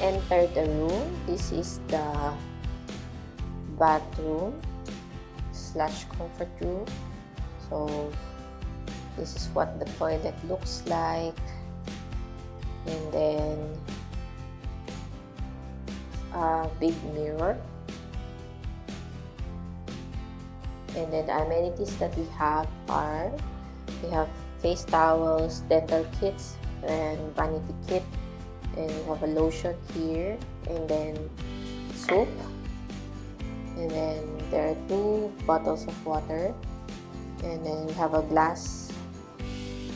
enter the room, this is the bathroom / comfort room. So this is what the toilet looks like, and then a big mirror, and then the amenities that we have are, we have face towels, dental kits, and vanity kit, and we have a lotion here, and then soap, and then there are 2 bottles of water, and then we have a glass,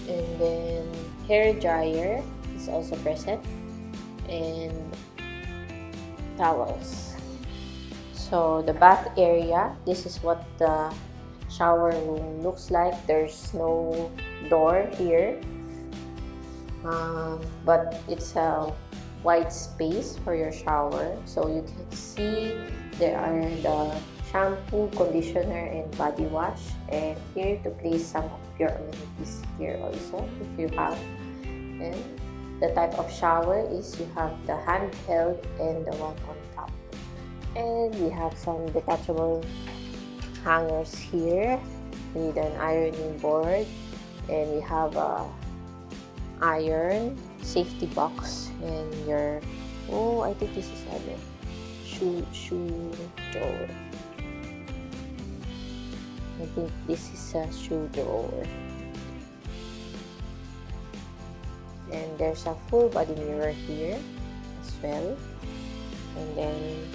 and then hair dryer is also present, and towels. So the bath area, this is what the shower room looks like. There's no door here, but it's a wide space for your shower. So you can see there are the shampoo, conditioner, and body wash, and here to place some of your amenities here also if you have. And the type of shower is you have the handheld and the one on top, and we have some detachable hangers here with an ironing board, and we have a iron safety box, and your, I think this is a shoe drawer. I think this is a shoe drawer. And there's a full body mirror here as well. And then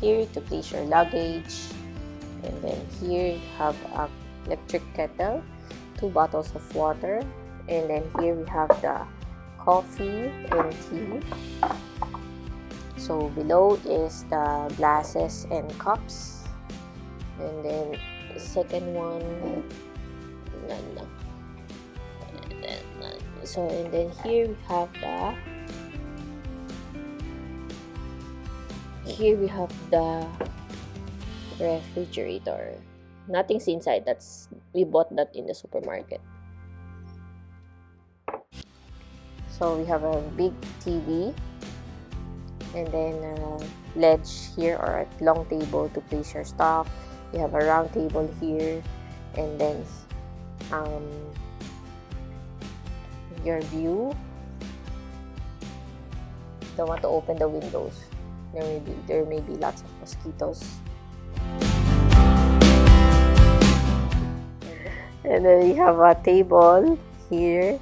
here to place your luggage. And then here you have an electric kettle, 2 bottles of water. And then here we have the coffee and tea. So below is the glasses and cups. And then the second one, none. So, and then here we have the refrigerator. Nothing's inside. We bought that in the supermarket. So we have a big TV, and then a ledge here, or a long table to place your stuff. We have a round table here, and then your view. Don't want to open the windows. There may be lots of mosquitoes. And then we have a table here.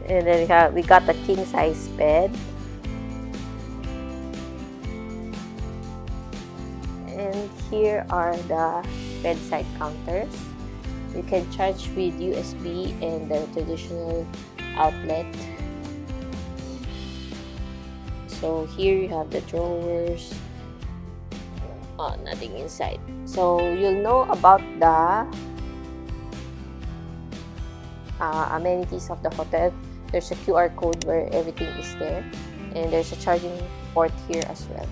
And then we got a king size bed. And here are the bedside counters. You can charge with USB and the traditional outlet. So here you have the drawers. Nothing inside. So you'll know about the amenities of the hotel. There's a QR code where everything is there, and there's a charging port here as well.